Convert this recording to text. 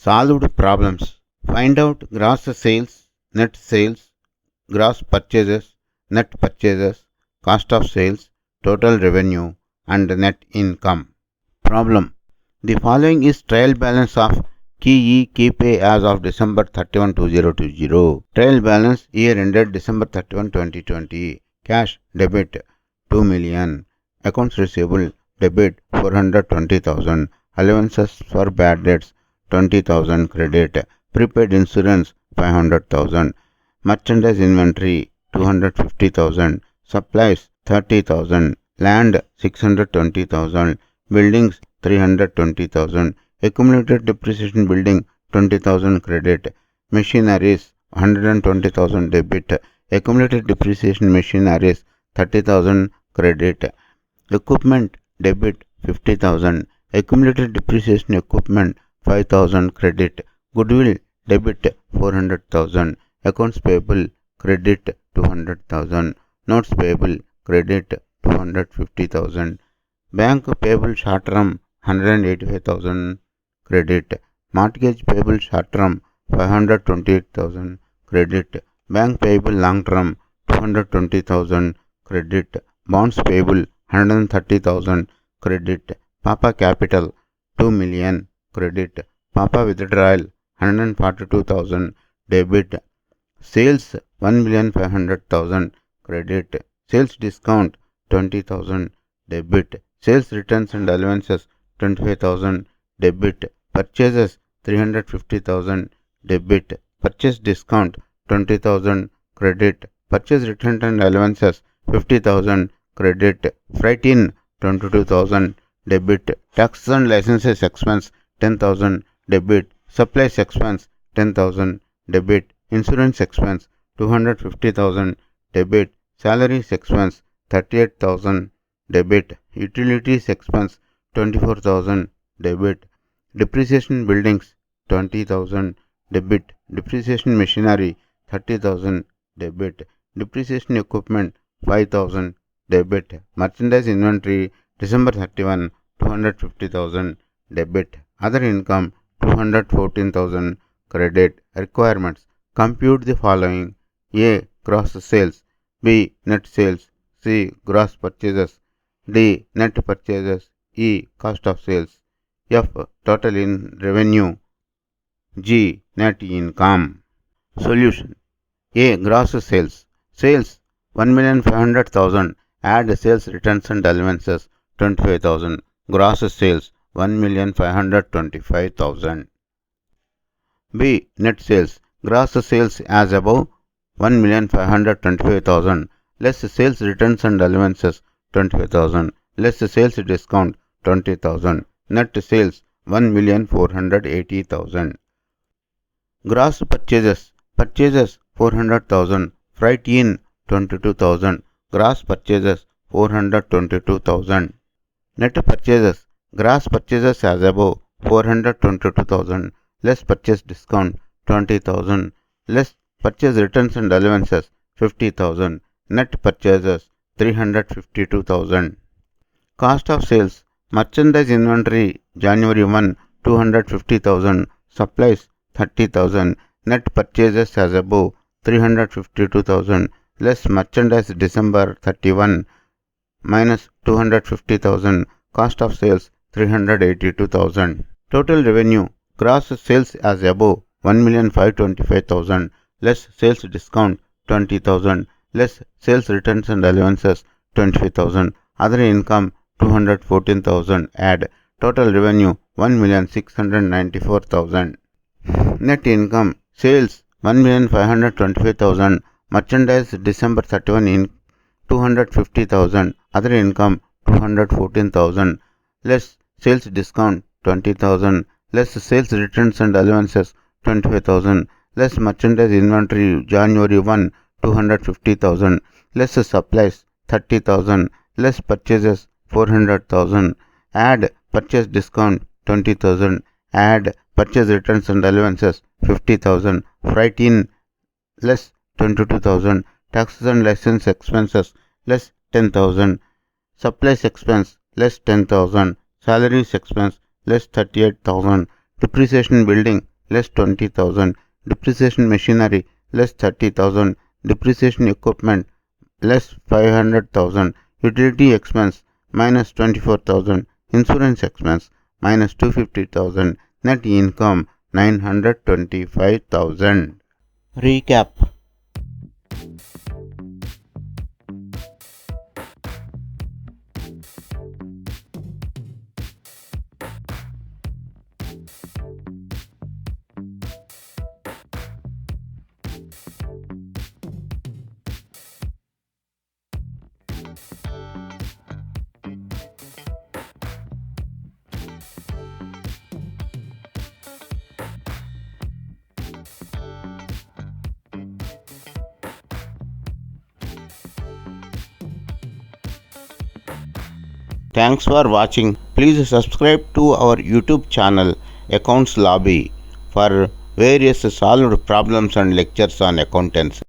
Solved problems. Find out gross sales, gross purchases, net purchases, cost of sales, total revenue, and net income. Problem. The following is trial balance of Key Pay as of December 31, 2020. Trial balance year ended December 31, 2020. Cash debit 2 million. Accounts receivable debit 420,000. Allowances for bad debts 20,000 credit. Prepaid insurance 500,000. Merchandise inventory 250,000. Supplies 30,000. Land 620,000. Buildings 320,000. Accumulated depreciation building 20,000 credit. Machineries 120,000 debit. Accumulated depreciation machineries 30,000 credit. Equipment debit 50,000. Accumulated depreciation equipment 5,000 credit. Goodwill debit 400,000. Accounts payable credit 200,000. Notes payable credit 250,000. Bank payable short term 185,000 credit. Mortgage payable short term 528,000 credit. Bank payable long term 220,000 credit. Bonds payable 130,000 credit. Papa capital 2 million credit. Papa withdrawal 142,000 debit. Sales 1,500,000 credit. Sales discount 20,000 debit. Sales returns and allowances 25,000 debit. Purchases 350,000 debit. Purchase discount 20,000 credit. Purchase returns and allowances 50,000 credit. Freight in 22,000 debit. Taxes and licenses expense 10,000 debit. Supplies expense 10,000 debit. Insurance expense 250,000 debit. Salaries expense 38,000 debit. Utilities expense 24,000 debit. Depreciation buildings 20,000 debit. Depreciation machinery 30,000 debit. Depreciation equipment 5,000 debit. Merchandise inventory December 31 250,000 debit. Other income 214,000 credit. Requirements. Compute the following: A. Gross sales. B. Net sales. C. Gross purchases. D. Net purchases. E. Cost of sales. F. Total in revenue. G. Net income. Solution. A. Gross sales. Sales 1,500,000. Add sales returns and allowances 25,000. Gross sales 1,525,000. B. Net sales. Gross sales as above 1,525,000 less sales returns and allowances 25,000 less sales discount 20,000. Net sales 1,480,000. Gross purchases. Purchases 400,000. Freight in 22,000. Gross purchases 422,000. Net purchases. Gross purchases as above 422,000 less purchase discount 20,000 less purchase returns and allowances 50,000. Net purchases 352,000. Cost of sales. Merchandise inventory January 1 250,000. Supplies 30,000. Net purchases as above 352,000 less merchandise December 31 minus 250,000. Cost of sales 382,000. Total revenue. Gross sales as above 1,525,000 less sales discount 20,000 less sales returns and allowances 25,000. Other income 214,000. Add total revenue 1,694,000. Net income. Sales 1,525,000. Merchandise December 31 in 250,000. Other income 214,000 less sales discount 20,000 less sales returns and allowances 25,000 less merchandise inventory January 1 250,000 less supplies 30,000 less purchases 400,000. Add purchase discount 20,000. Add purchase returns and allowances 50,000. Freight in less 22,000. Taxes and license expenses less 10,000. Supplies expense less 10,000. Salaries expense less 38,000. Depreciation building less 20,000, depreciation machinery less 30,000, depreciation equipment less 500,000, utility expense minus 24,000, insurance expense minus 250,000, net income 925,000. Recap. Thanks for watching. Please subscribe to our YouTube channel Accounts Lobby for various solved problems and lectures on accountancy.